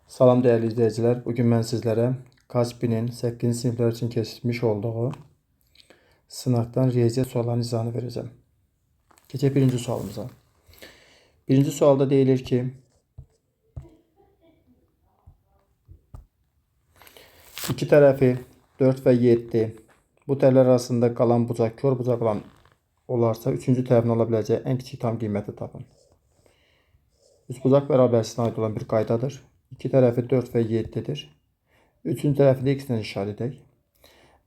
Salam değerli izleyiciler. Bugün ben sizlere KASPİ'nin 8. sınıflar için keçmiş olduğu sınavdan riyaziyyat suallarının izahını vereceğim. Geçelim birinci sualımıza. Birinci sualda deyilir ki iki tərəfi 4 ve 7 bu tərəflər arasında qalan bucaq kör bucaq olan olarsa üçüncü tərəfin ala biləcəyi en kiçik tam qiyməti tapın. Üçbucaq bərabərlisinə aid olan bir qaydadır. İki tərəfi 4 ve 7'dir. Üçüncü tərəfi də x-lə işaret edək.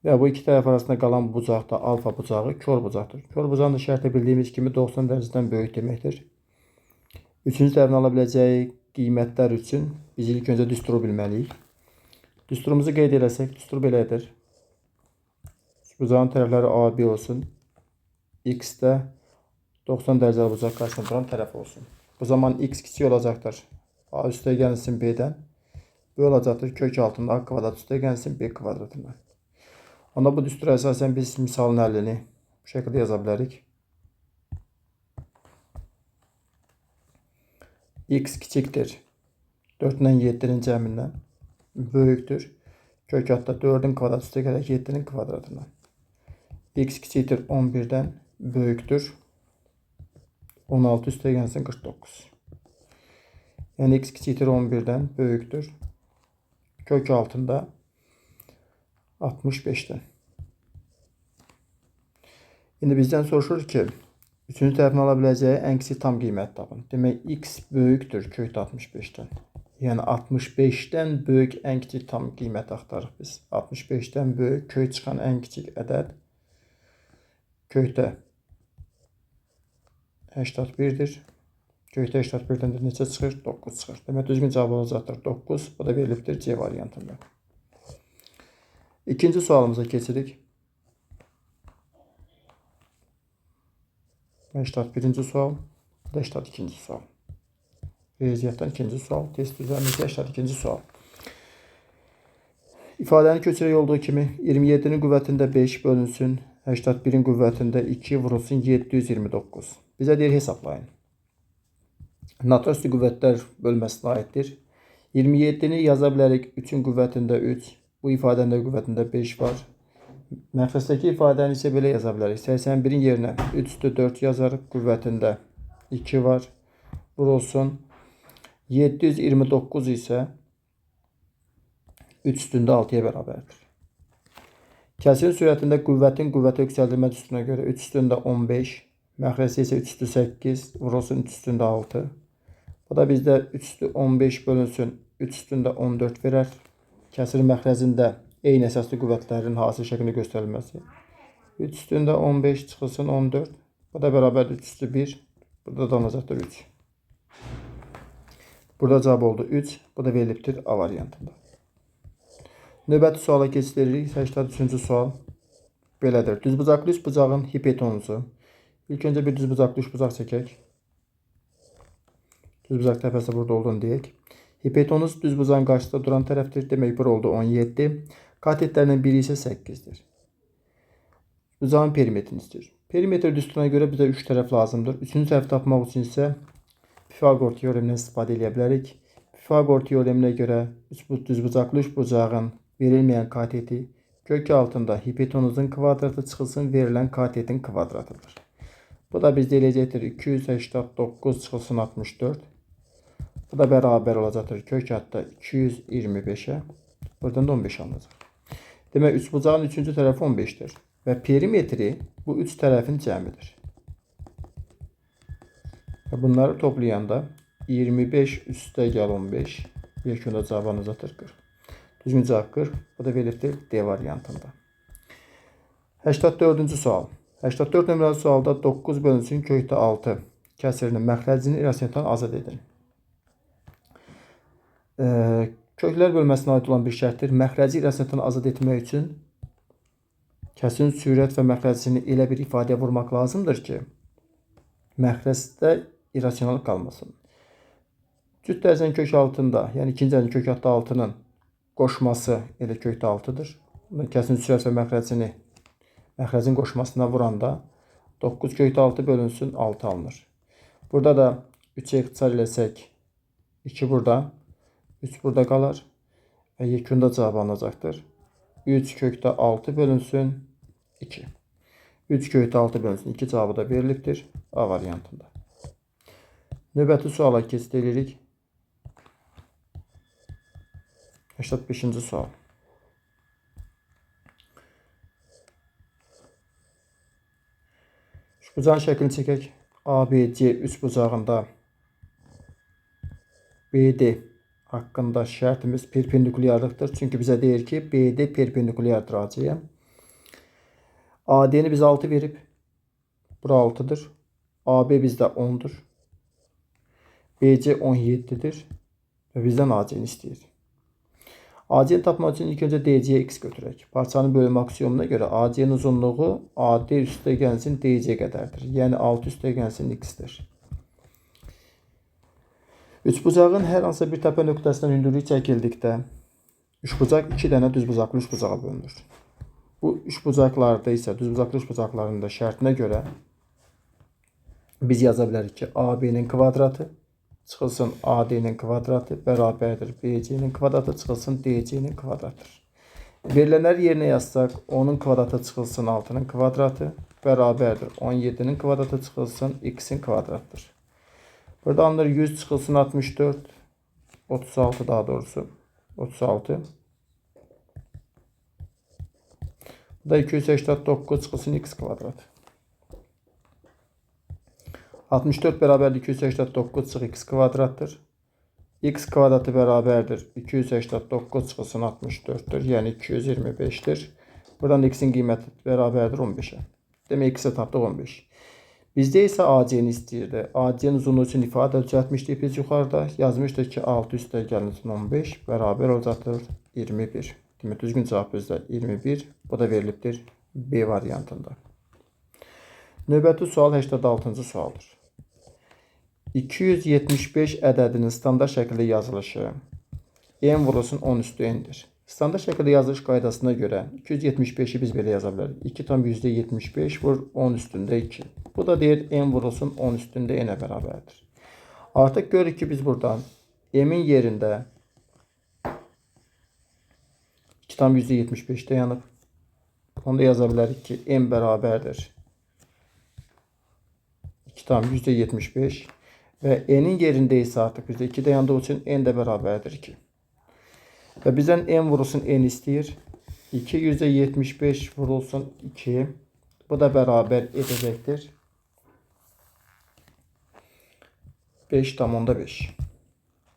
Və bu iki tərəf arasında qalan bucaq da alfa bucağı kör bucaqdır. Kör bucağın da şərti bildiyimiz kimi 90 dərəcədən böyük deməkdir. Üçüncü tərəfin ala biləcəyi qiymətlər üçün biz ilk öncə düsturu bilməliyik. Düsturumuzu qeyd eləsək, düstur belədir. Bucağın tərəfləri A, B olsun. X də 90 dərəcəli bucaq qarşısında duran tərəf olsun. Bu zaman x kiçik olacaqdır. A üstə gəlsin B-dən. Bu olacaqdır kök altında A kvadrat üstə gəlsin B kvadratına. Onda bu düstura əsasən biz misalın həllini bu şəkildə yaza bilərik. X kiçikdir 4 ilə 7'nin cəmindən böyükdür. Kök altda 4'ün kvadrat üstə gələk 7'nin kvadratına. X kiçikdir 11'dən böyükdür 16 üstə gəlsin 49. Yəni x kiçikdir 11'dən böyükdür. Kök altında 65'dən. İndi bizdən soruşur ki, üçüncü tərəfin ala biləcəyi ən kiçik tam qiymət tapın. Demək, x böyükdür kökdə 65'dən. Yəni 65'dən böyük ən kiçik tam qiymət axtarırıq biz. 65'dən böyük kök çıxan ən kiçik ədəd kökdə 81'dir. Kökdə 81'dən də neçə çıxır? 9 çıxır. Demək, düzgün cavab olacaqdır 9. Bu da verilibdir C variantında. İkinci sualımıza keçirik. 81. sual. Bu da 82. sual. Riyaziyyatdan ikinci sual. Test üzərimizdə 82. sual. İfadəni köçürək olduğu kimi 27'nin qüvvətində 5 bölünsün. 81'in qüvvətində 2 vurulsun 729. Bizə deyir hesablayın. Natural üstü qüvvətlər bölməsinə aiddir. 27'ni yaza bilərik 3'ün qüvvətində 3. Bu ifadənin də qüvvətində 5 var. Məxrəsdəki ifadəni isə belə yaza bilərik. 81'in yerinə 3 üstü 4 yazarıq. Qüvvətində 2 var. Vurulsun 729 isə 3 üstündə 6'ya bərabərdir. Kəsirin sürətində qüvvətin qüvvətə yüksəldilmə düsturuna görə 3 üstündə 15. Məxrəsi isə 3 üstü 8. Vurulsun 3 üstündə 6. Bu da bizdə 3 üstü 15 bölünsün 3 üstündə 14 verər. Kəsir məxrəzində eyni əsaslı qüvvətlərin hasil şəklində göstərilməsi. 3 üstündə 15 çıxılsın 14. Bu da bərabərdir 3 üstü 1. Burada da olacaqdır 3. Burada cavab oldu 3. Bu da verilibdir A variantında. Növbəti suala keçirik. 83. sual belədir. Düzbucaqlı üç bucağın hipotenuzu. İlk öncə bir düzbucaqlı üç bucaq çəkək. Düzbucaq təpəsi burada olduğunu deyək. Hipotenuz düzbucağın qarşısında duran tərəfdir. Demək, bura oldu 17. Katetlərinin biri isə 8'dir. Bucağın perimetrini istəyir. Perimetr düsturuna görə bizə 3 tərəf lazımdır. Üçüncü tərəfi tapmaq üçün isə Pifaqor teoremindən istifadə edə bilərik. Pifaqor teoreminə görə düzbucaqlı üç bucağın verilməyən kateti kök altında hipotenuzun kvadratı çıxılsın verilən katetin kvadratıdır. Bu da bizdə eləyəcəkdir 289 çıxılsın 64. Bu da bərabər olacaqdır kök altda 225'e. Buradan da 15 alınacaq. Demək, üçbucağın üçüncü tərəfi 15'dir. Və perimetri bu üç tərəfin cəmidir. Və bunları toplayanda 25 üstə gəl 15. Yekunda cavabınızadır 40. Düzgün cavab 40. Bu da verilibdir D variantında. 84. sual. 84 nömrəli sualda 9 bölünsün kökdə 6 kəsirinin məxrəcini irrasionaldan azad edin. Köklər bölməsinə aid olan bir şərtdir. Məxrəci irrasionaldan azad etmək üçün kəsirin sürət və məxrəcini elə bir ifadəyə vurmaq lazımdır ki, məxrəcdə irrasional qalmasın. Cüt dərəcənin kök altında, yəni ikinci dərəcənin kök altda 6'nın qoşması elə kökdə 6'dır. Kəsirin sürət və məxrəcin qoşmasına vuranda 9 kökdə 6 bölünsün 6 alınır. Burada da 3'e ixtisar eləsək 2 burada. 3 burada qalar və yekunda cavab alınacaqdır. 3 kökdə 6 bölünsün 2. 3 kökdə 6 bölünsün 2 cavabı da verilibdir A variantında. Növbəti suala keçid edirik. 85-ci sual. Üçbucağın şəklini çəkək. ABC üçbucağında BD haqqında şərtimiz perpendikulyarlıqdır. Çünki bizə deyir ki, BD perpendikulyardır AC-yə. AD-ni bizə 6 verib. Bura 6-dır. AB bizdə 10-dur. BC 17-dir. Və bizdən AC-ni istəyir. AC-ni tapmaq üçün ilk öncə DC-yə x götürək. Parçanın bölünmə aksiyomuna görə AC-nin uzunluğu AD üstəgəlsin DC qədərdir. Yəni 6 üstəgəlsin x-dir. Üçbucağın hər hansısa bir təpə nöqtəsindən hündürlük çəkildikdə üçbucaq 2 dənə düzbucaqlı üçbucağa bölünür. Bu üçbucaqlarda isə düzbucaqlı üçbucaqlarında şərtinə görə biz yaza bilərik ki, AB-nin kvadratı çıxılsın AD-nin kvadratı bərabərdir BC-nin kvadratı çıxılsın DC-nin kvadratıdır. Verilənləri yerinə yazsaq, 10-un kvadratı çıxılsın 6-nın kvadratı bərabərdir 17-nin kvadratı çıxılsın x-in kvadratıdır. Burada alınır 100 çıxılsın 64, 36 daha doğrusu 36. Burada 289 çıxılsın x kvadratı. 64 bərabərdir 289 çıx x kvadratdır. X kvadratı bərabərdir 289 çıxılsın 64'dür. Yəni 225'dir. Buradan x-in qiyməti bərabərdir 15'ə. Demək x-ə tapdıq 15. Bizdə isə AC-ni istəyirdi. AC-nin uzunluğu üçün ifadə düzəltmişdik biz yuxarıda. Yazmışdıq ki 6 üstəgəlsin 15 bərabər olacaqdır 21. Demək düzgün cavab bizdə 21. Bu da verilibdir B variantında. Növbəti sual 86-cı sualdır. 275 ədədinin standart şəkildə yazılışı n vurulsun 10 üstü n-dir. Standart şəkildə yazılış qaydasına görə 275'i biz belə yaza bilərik. 2 tam %75 vur 10 üstündə 2. Bu da deyir n vurulsun 10 üstündə n-ə bərabərdir. Artıq görürük ki biz buradan m-in yerində 2 tam %75 dayanıb. Onu da yaza bilərik ki n bərabərdir 2 tam %75 və n'in yerində isə artıq bizdə 2 dayandığı üçün n də bərabərdir 2. Və bizdən n vurulsun n istəyir. 2 %75 vurulsun 2. Bu da bərabər edəcəkdir 5,5.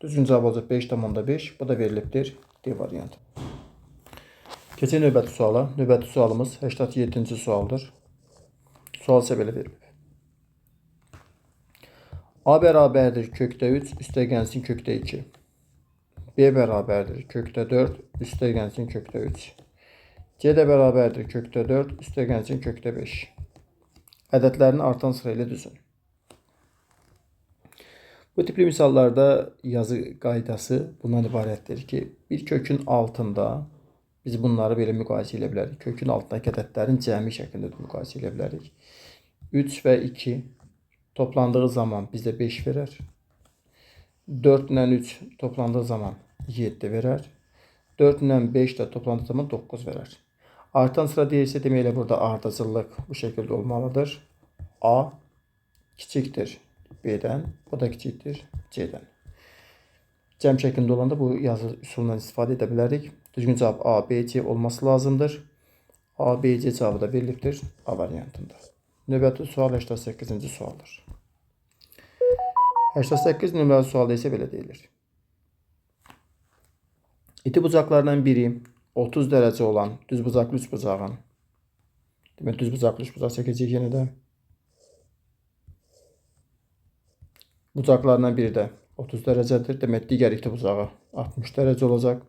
Düzgün cavab olacaq 5,5. Bu da verilibdir D variantı. Keçək növbəti suala. Növbəti sualımız 87-ci sualdır. Sual isə belə verilib. A bərabərdir kökdə 3 üstəgəlsin kökdə 2. B bərabərdir kökdə 4 üstəgəlsin kökdə 3. C də bərabərdir kökdə 4 üstəgəlsin kökdə 5. Ədədlərini artan sıra ilə düzün. Bu tipli misallarda yazı qaydası bundan ibarətdir ki, bir kökün altında biz bunları belə müqayisə edə bilərik. Kökün altındakı ədədlərin cəmi şəklində müqayisə edə bilərik. 3 və 2 toplandığı zaman bizdə 5 verər. 4 ilə 3 toplandığı zaman 7 verər. 4 ilə 5 də toplandığı zaman 9 verər. Artan sıra deyilsə deməklə burada ardıcıllıq bu şəkildə olmalıdır. A kiçikdir B-dən, bu da kiçikdir C-dən. Cəm şəklində olanda bu yazı üsulundan istifadə edə bilərik. Düzgün cavab A, B, C olması lazımdır. A, B, C cavabı da verilibdir A variantında. Növbəti sual 88-ci sualdır. 88 nömrəli sualda isə belə deyilir. İti bucaqlarından biri 30 dərəcə olan düzbucaqlı üçbucağın, demək düzbucaqlı üçbucaq çəkəcək yenə də. Bucaqlarından biri də 30 dərəcədir. Demək digər iti bucağı 60 dərəcə olacaq.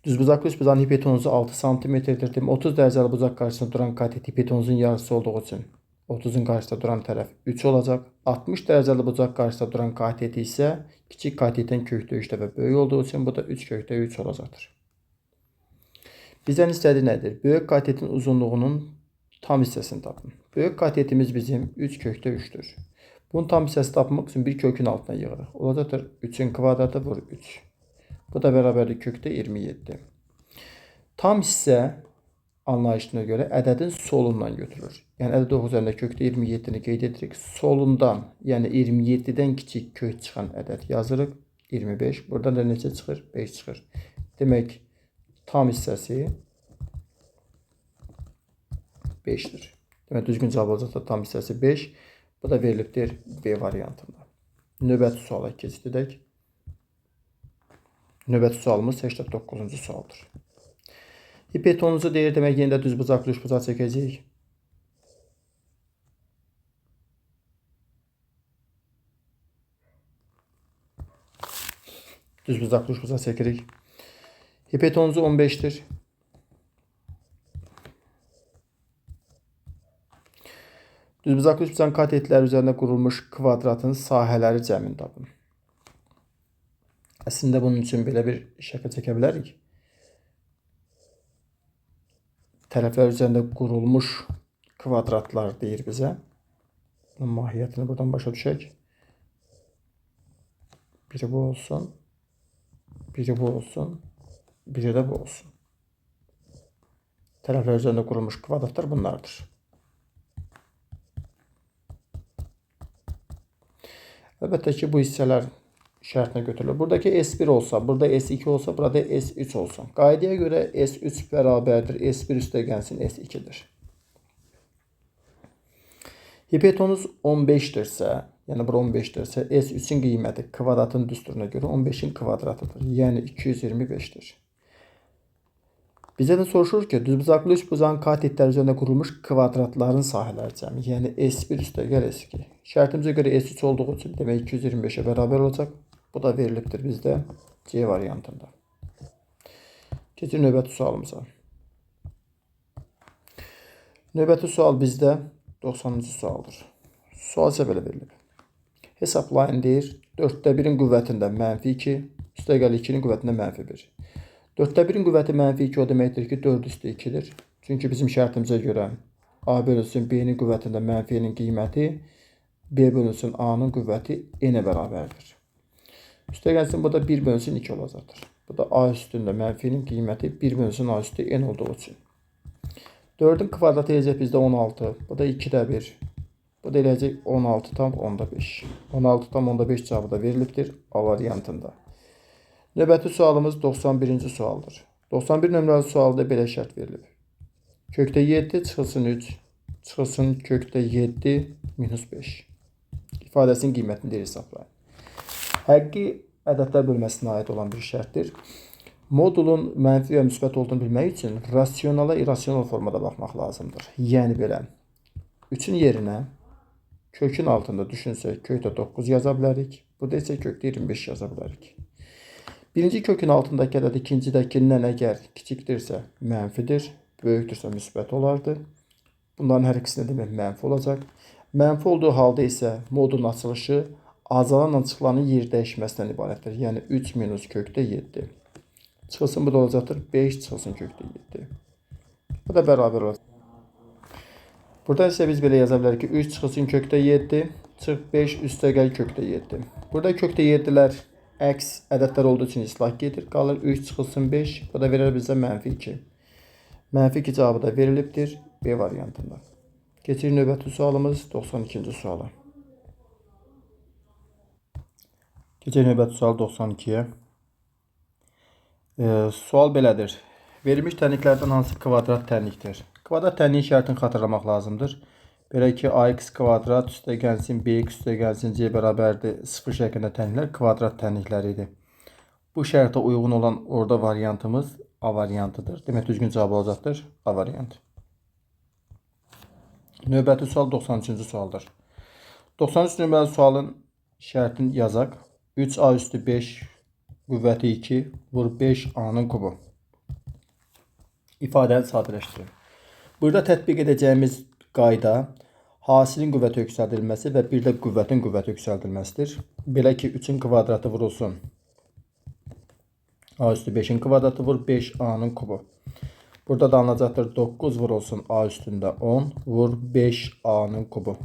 Düzbucaqlı üçbucağın hipotenuzu 6 cm-dir. 30 dərəcəli bucaq qarşısında duran katet hipotenuzun yarısı olduğu üçün 30'un qarşısında duran tərəf 3 olacaq. 60 dərəcəli bucaq qarşısında duran kateti isə kiçik katetin kökdə 3 dəfə böyük olduğu üçün bu da 3 kökdə 3 olacaqdır. Bizdən istədiyi nədir? Böyük katetin uzunluğunun tam hissəsini tapın. Böyük katetimiz bizim 3 kökdə 3'dür. Bunun tam hissəsi tapmaq üçün bir kökün altına yığırıq. Olacaqdır 3'ün kvadratı vur 3. Bu da bərabərdir kökdə 27. Tam hissə anlayışına görə ədədin solundan götürülür. Yəni ədəd üzərində kökdə 27-ni qeyd edirik. Solundan, yəni 27-dən kiçik kök çıxan ədəd yazırıq. 25. Buradan da neçə çıxır? 5 çıxır. Demək, tam hissəsi 5'dir. Demək, düzgün cavab olacaqsa tam hissəsi 5. Bu da verilibdir B variantında. Növbəti suala keçdik. Növbəti sualımız 89-cu sualdır. Hipotenuzu deyir, demək yenə də düzbucaqlı üçbucaq çəkəcəyik. Düzbucaqlı üçbucaq çəkirik. Hipotenuzu 15'dir. Düzbucaqlı üçbucağın katetləri üzərində qurulmuş kvadratın sahələri cəmini tapın. Əslində bunun üçün belə bir şəkil çəkə bilərik. Tərəflər üzərində qurulmuş kvadratlar deyir bizə. Bunun mahiyyətini buradan başa düşək. Biri bu olsun. Biri bu olsun. Biri də bu olsun. Tərəflər üzərində qurulmuş kvadratlar bunlardır. Əlbəttə ki, bu hissələr şərtinə götürülür. Buradakı S1 olsa, burada S2 olsa, burada S3 olsun. Qaydaya görə S3 bərabərdir. S1 üstəgəlsin S2'dir. Hipotenuz 15'dirsə, yəni bura 15'dirsə, S3'ün qiyməti kvadratın düsturuna görə 15'in kvadratıdır. Yəni 225'dir. Bizə də soruşur ki, düzbucaqlı üçbucağın katetləri üzərində qurulmuş kvadratların sahələri cəmi, yəni S1 üstəgəl S2. Şərtimizə görə S3 olduğu üçün demək 225'e bərabər olacaq. Bu da verilibdir bizdə C variantında. Keçir növbəti sualımıza. Növbəti sual bizdə 90-cı sualdır. Sual isə belə verilib. Hesablayın deyir. 4'də 1'in qüvvətində -2, üstəgəl 2'nin qüvvətində -1. 4'də 1'in qüvvəti -2 o deməkdir ki, 4 üstə 2'dir. Çünki bizim şərtimizə görə A bölünsün B-nin qüvvətində -'nin qiyməti B bölünsün A-nın qüvvəti N-ə bərabərdir. Üstəgəlsin bu da 1 bölünsün 2 olacaqdır. Bu da A üstündə -'nin qiyməti 1 bölünsün A üstü N olduğu üçün. 4'ün kvadratı eləcək bizdə 16. Bu da 2'də 1. Bu da eləcək 16 tam 10'da 5. 16 tam 10'da 5 cavabı da verilibdir A variantında. Növbəti sualımız 91-ci sualdır. 91 nömrəli sualda belə şərt verilib. Kökdə 7 çıxılsın 3, çıxılsın kökdə 7 minus 5. İfadəsinin qiymətini deyir hesablayın. Həqiqi ədədlər bölməsinə aid olan bir şərtdir. Modulun mənfi və müsbət olduğunu bilmək üçün rasionala irrasional formada baxmaq lazımdır. Yəni belə, 3'ün yerinə kökün altında düşünsək, kökdə 9 yaza bilərik. Burada isə kökdə 25 yaza bilərik. Birinci kökün altındakı ədəd ikincidəkindən əgər kiçikdirsə mənfidir, böyükdürsə müsbət olardı. Bunların hər ikisində demək mənfi olacaq. Mənfi olduğu halda isə modulun açılışı azalan açıqların yer dəyişməsindən ibarətdir. Yəni 3 minus kökdə 7. Çıxılsın bu da olacaqdır. 5 çıxılsın kökdə 7. Bu da bərabər olacaq. Burada isə biz belə yaza bilərik ki, 3 çıxılsın kökdə 7, çıx 5 üstəgəl kökdə 7. Burada kökdə 7'lər əks ədədlər olduğu üçün islah gedir. Qalır 3 çıxılsın 5. Bu da verir bizə -2. -2 cavabı da verilibdir B variantında. Keçir növbəti sualımız 92-ci suala. Keçir növbəti sual 92'yə. Sual belədir. Verilmiş tənliklərdən hansı kvadrat tənlikdir? Kvadrat tənliyi şərtini xatırlamaq lazımdır. Belə ki, ax kvadrat üstə gəlsin, bx üstə gəlsin, c bərabərdir 0 şəklində tənliklər kvadrat tənlikləridir. Bu şərtə uyğun olan orada variantımız A variantıdır. Demək düzgün cavab olacaqdır A variantı. Növbəti sual 93-cü sualdır. 93 nömrəli sualın şərtini yazaq. 3a üstü 5 qüvvəti 2 vur 5a'nın kubu. İfadəni sadələşdirin. Burada tətbiq edəcəyimiz qayda hasilin qüvvəti yüksəldilməsi və bir də qüvvətin qüvvəti yüksəldilməsidir. Belə ki, 3'ün kvadratı vurulsun a üstü 5'in kvadratı vur 5a'nın kubu. Burada da alınacaqdır 9 vurulsun a üstündə 10 vur 5a'nın kubu.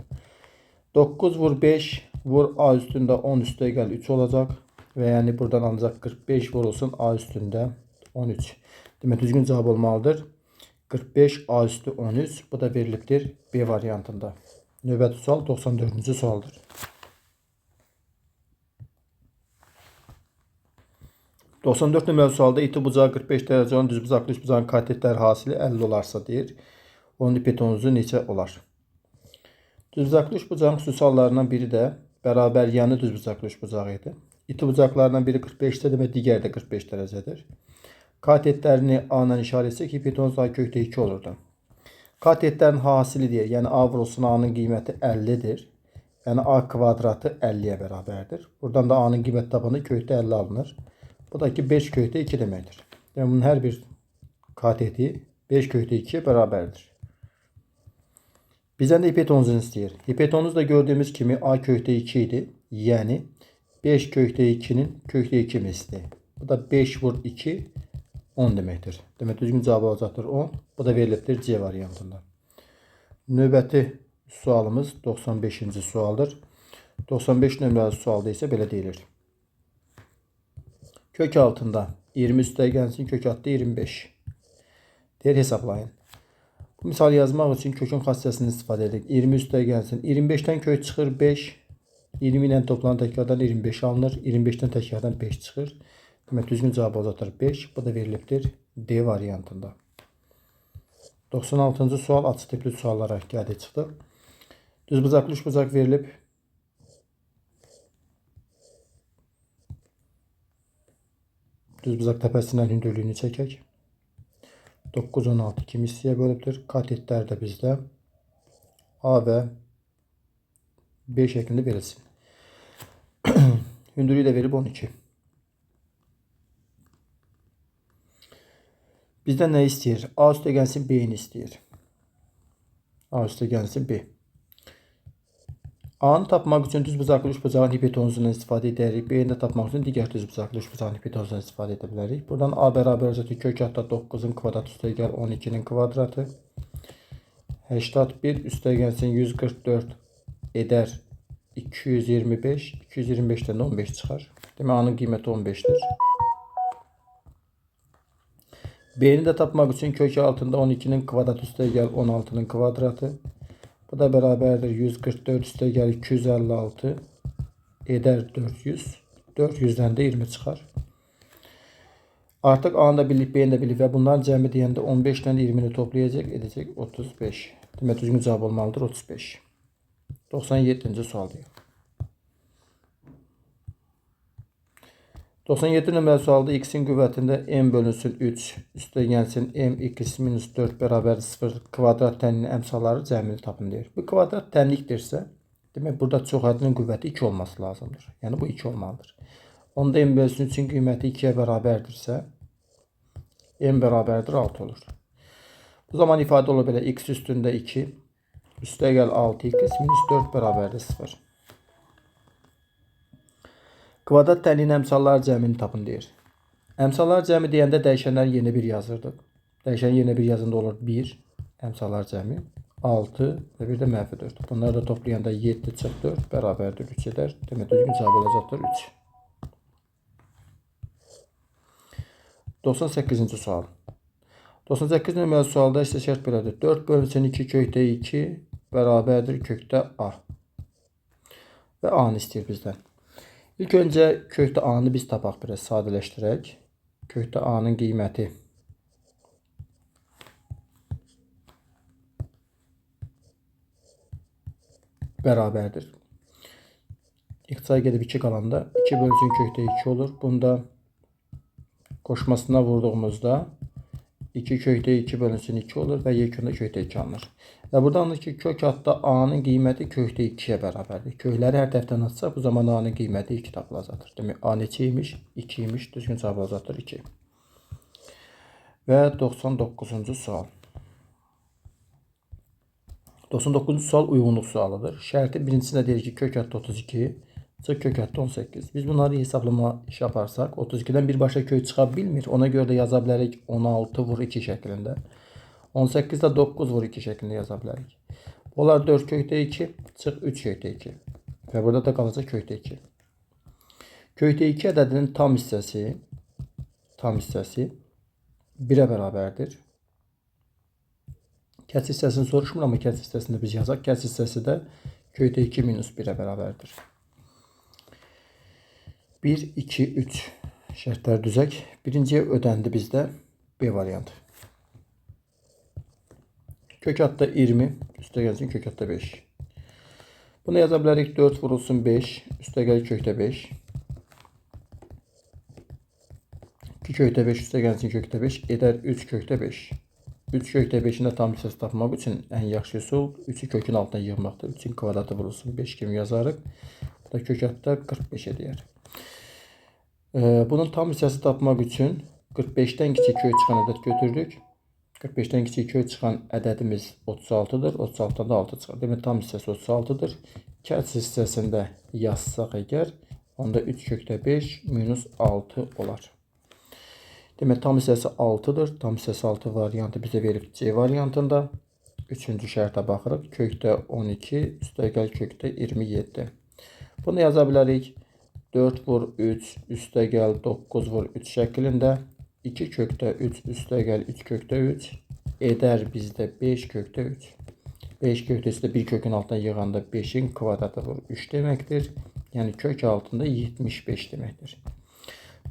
9 vur 5 vur A üstünde 10 üstü egal 3 olacak. Ve yani buradan ancak 45 vurulsun A üstünde 13. Demek düzgün cevap olmalıdır. 45 A üstü 13. Bu da verilipdir B variantında. Növbəti sual 94. sualdır. 94 nömrəli sualda iti bucağı 45 dərəcə olan düz bucaqlı üç bucağın katetlər hasili 50 olarsa deyir. Onun ipetonuzu neçə olar? Düz bucaqlı üç bucağın xüsusi hallarından biri də bərabər yanı düz bucaqlı üç bucağı idi. İti bucaqlarından biri 45-də demək digəri də 45 dərəcədir. Katetlərini A ilə işarə etsək hipotenuz A kökdə 2 olurdu. Katetlərin hasili deyir. Yəni A vurulsun A'nın qiyməti 50-dir. Yəni A kvadratı 50-yə bərabərdir. Buradan da A'nın qiyməti tabanı kökdə 50 alınır. Bu da ki 5 kökdə 2 deməkdir. Yəni bunun hər bir kateti 5 kökdə 2'ye bərabərdir. Bizden de hipotenuzunu istəyir. Hipotenuz da gördüğümüz kimi A kökdə 2 idi. Yəni 5 kökdə 2'nin kökdə 2 misli. Bu da 5 vur 2 10 deməkdir. Demək düzgün cavab olacaqdır 10. Bu da verilibdir C variantında. Növbəti sualımız 95-ci sualdır. 95 nömrəli sualda isə belə deyilir. Kök altında 20 üstə gəlsin, kök altında 25. Deyir hesablayın. Bu misal yazmaq üçün kökün xassəsini istifadə edirik. 20 üstə gəlsin. 25'ten kök çıxır 5. 20 ilə toplanan təkrardan 25 alınır. 25'ten təkrardan 5 çıxır. Demək düzgün cavab olacaqdır 5. Bu da verilibdir D variantında. 96-cı sual açı tipli suallara gəldi çıxdı. Düz bucaqlı üç bucaq verilib. Düz bucaq təpəsindən hündürlüyünü çəkək. 9, 16 kimi hissəyə bölübdür. Katetlər də bizdə A və B şəklində verilsin. Hündürlüyü də verib 12. Bizdən nə istəyir? A üstə gəlsin B-ni istəyir. A üstə gəlsin B. A'nı tapmaq üçün düz bucaqlı üç bucağın hipotenuzundan istifadə edərik. B'ni də tapmaq üçün digər düz bucaqlı üç bucağın hipotenuzundan istifadə edə bilərik. Buradan A bərabər olacaq kök altda 9'un kvadratı üstə gəl 12'nin kvadratı. 81 üstə gəlsin 144 edər 225. 225'dən 15 çıxar. Demək A'nın qiyməti 15'dir. B'ni də tapmaq üçün kök altında 12'nin kvadratı üstə gəl 16'nın kvadratı. Bu da bərabərdir 144 üstə gəl 256 edər 400. 400'dən də 20 çıxar. Artıq A'nı da bildik, B'ni də bildik və bunların cəmi deyəndə 15'dən 20'ni toplayacaq, edəcək 35. Demək düzgün cavab olmalıdır 35. 97-ci sual deyil. 97 nömrəli sualda x'in qüvvətində m bölünsün 3 üstə gəlsin mx minus 4 bərabər 0 kvadrat təninin əmsalları cəmini tapın deyir. Bu kvadrat tənlikdirsə, demək burada çox hədinin qüvvəti 2 olması lazımdır. Yəni bu 2 olmalıdır. Onda m bölünsün 3'ün qiyməti 2'yə bərabərdirsə, m bərabərdir 6 olur. Bu zaman ifadə olur belə x üstündə 2 üstə gəl 6x minus 4 bərabərdir 0. Kvadrat tənliyin əmsallar cəmini tapın deyir. Əmsallar cəmi deyəndə dəyişənlər yeni bir yazırdıq. Dəyişən yeni bir yazında olur 1. Əmsallar cəmi 6 və bir də mənfi 4. Bunları da toplayanda 7 çıx 4 bərabərdir 3 edər. Demək düzgün cavab olacaqdır 3. 98-ci sual. 98 nömrəli sualda isə şərt belədir. 4 bölünsün 2 kökdə 2 bərabərdir kökdə A. Və A-nı istəyir bizdən. İlk öncə kökdə A-nı biz tapaq biraz sadələşdirək. Kökdə A-nın qiyməti bərabərdir. İxtisar gedib 2 qalanda 2 bölünsün kökdə 2 olur. Bunda qoşmasına vurduğumuzda 2 kökdə 2 bölünsün 2 olur və yekunda kökdə 2 alınır. Və buradan da ki kök altda A'nın qiyməti kökdə 2'yə bərabərdir. Kökləri hər tərəfdən atsaq bu zaman A'nın qiyməti 2 tapılacaqdır. Demək A neçə imiş? 2 imiş. Düzgün cavab olacaqdır 2. Və 99-cu sual. 99-cu sual uyğunluq sualıdır. Şərti birincisində deyir ki kök altda 32 çıx kök altda 18. Biz bunları hesablama iş yaparsak 32'dən birbaşa kök çıxa bilmir. Ona görə də yaza bilərik 16 vur 2 şəklində. 18'də 9 vur 2 şəklində yaza bilərik. Onlar 4 kökdə 2, çıx 3 kökdə 2. Və burada da qalacaq kökdə 2. Kökdə 2 ədədinin tam hissəsi 1-ə bərabərdir. Kəsr hissəsini soruşmur, amma kəsr hissəsində biz yazaq. Kəsr hissəsi də kökdə 2 minus 1-ə bərabərdir. 1, 2, 3 şərtlər düzək. Birinciyə ödəndi bizdə B variantı. Kök altda 20, üstə gəlsin kök altda 5. Bunu yaza bilərik 4 vurulsun 5, üstə gəlir kökdə 5. 2 kökdə 5 üstə gəlsin kökdə 5 edər 3 kökdə 5. 3 kökdə 5-in də tam hissəsi tapmaq üçün ən yaxşı üsul 3-ü kökün altına yığmaqdır. 3-ün kvadratı vurulsun 5 kimi yazarıq. Bu da kök altda 45 edər. Bunun tam hissəsi tapmaq üçün 45-dən kiçik kök çıxan ədəd götürdük. 45-dən kiçik kök çıxan ədədimiz 36-dır. 36-dan da 6 çıxar. Demək tam hissəsi 36-dır. Kəsr hissəsində yazsaq əgər, onda 3 kökdə 5 minus 6 olar. Demək tam hissəsi 6-dır. Tam hissəsi 6 variantı bizə verib C variantında. Üçüncü şərtə baxırıq. Kökdə 12, üstəgəl kökdə 27. Bunu yaza bilərik. 4 vur 3, üstəgəl 9 vur 3 şəklində. 2 kökdə 3, üstəgəl 3 kökdə 3 edər bizdə 5 kökdə 3. 5 kökdəsi də bir kökün altına yığanda 5-in kvadratı vur 3 deməkdir. Yəni kök altında 75 deməkdir.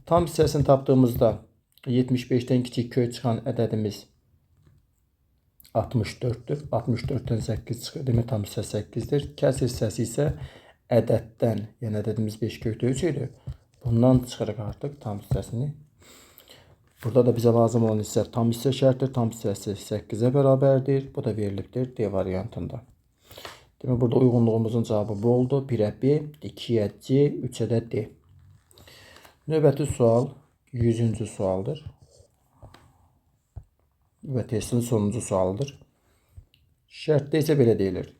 Tam hissəsini tapdığımızda 75-dən kiçik kök çıxan ədədimiz 64-dür. 64-dən 8 çıxır. Demək tam hissə 8-dir. Kəsr hissəsi isə ədəddən, yəni ədədimiz 5 kökdə 3 idi. Bundan çıxırıq artıq tam hissəsini. Burada da bizə lazım olan hissə tam hissə şərtdir. Tam hissəsi 8-ə bərabərdir. Bu da verilibdir D variantında. Demək, burada uyğunluğumuzun cavabı bu oldu. 1-ə B, 2-yə C, 3-ə də D. Növbəti sual 100-cü sualdır. Və testin sonuncu sualıdır. Şərtdə isə belə deyilir.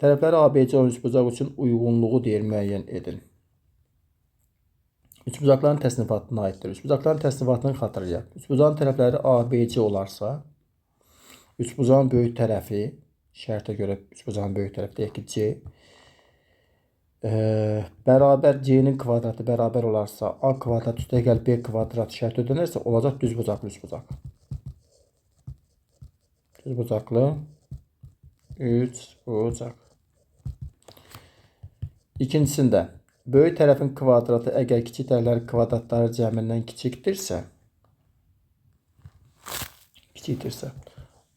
Tərəfləri ABC üçbucaq üçün uyğunluğu deyil müəyyən edin. Üçbucaqların təsnifatına aiddir. Üçbucaqların təsnifatını xatırlayaq. Üçbucağın tərəfləri ABC olarsa, üçbucağın böyük tərəfi, şərtə görə üçbucağın böyük tərəfi deyək ki C, bərabər C-nin kvadratı bərabər olarsa, A kvadrat üstəgəl B kvadrat şərt ödənirsə, olacaq düzbucaqlı üçbucaq. Düzbucaqlı üçbucaq. İkincisində, böyük tərəfin kvadratı əgər kiçik tərəflərin kvadratları cəmindən kiçikdirsə,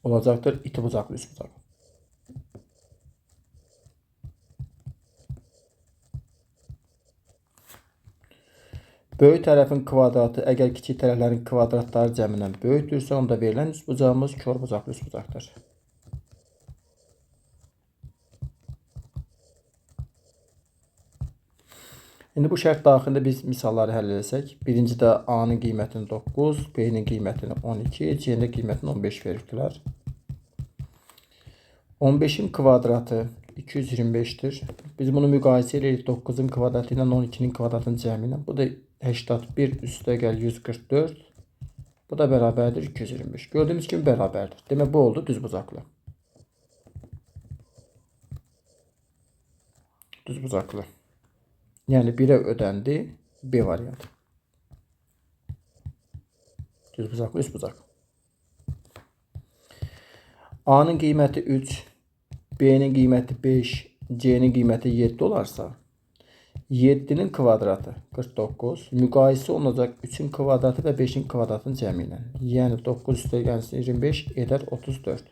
olacaqdır itibucaqlı üçbucaq. Böyük tərəfin kvadratı əgər kiçik tərəflərin kvadratları cəmindən böyükdürsə, onda verilən üçbucağımız körbucaqlı üçbucaqdır. İndi bu şərt daxilində biz misalları həll etsək, birincidə A-nın qiymətini 9, B-nin qiymətini 12, C-nin qiymətini 15 verirdilər. 15-in kvadratı 225-dir. Biz bunu müqayisə edirik 9-un kvadratı ilə 12-nin kvadratının cəmi ilə. Bu da 81 üstəgəl 144. Bu da bərabərdir 225. Gördüyümüz kimi bərabərdir. Demək, bu oldu düzbucaqlı. Düzbucaqlı. Yəni 1-ə ödəndi B variantı. Düzbucaqlı üçbucaq. A-nın qiyməti 3, B-nin qiyməti 5, C-nin qiyməti 7 olarsa, 7-nin kvadratı 49, müqayisə olunacaq 3-ün kvadratı və 5-in kvadratının cəmi ilə. Yəni 9 üstəgəl 25 edər 34.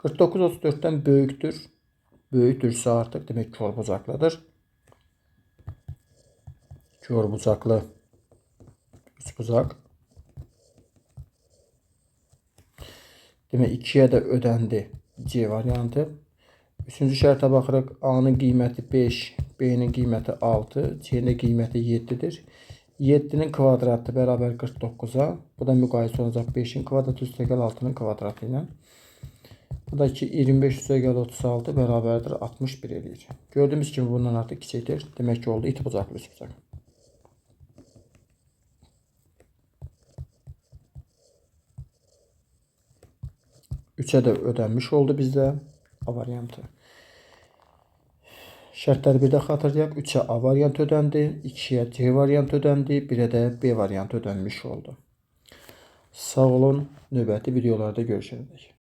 49 34-dən böyükdür. Böyükdürsə artıq demək körbucaqlıdır. Körbucaqlı üçbucaq. Demək, 2-yə də ödəndi C variantı. Üçüncü şərtə baxırıq. A-nın qiyməti 5, B-nin qiyməti 6, C-nin qiyməti 7-dir. 7-nin kvadratı bərabər 49-a. Bu da müqayisə olacaq 5-in kvadratı üstəgəl 6-nın kvadratı ilə. Bu da ki 25 üstəgəl 36 bərabərdir 61 eləyir. Gördüyümüz kimi bundan artıq kiçikdir. Demək ki, oldu itibucaqlı üçbucaq. 3-ə də ödənmiş oldu bizdə. A variantı. Şərtləri bir də xatırlayaq. 3-ə A variantı ödəndi, 2-yə C variantı ödəndi, 1-ə də B variantı ödənmiş oldu. Sağ olun. Növbəti videolarda görüşərik.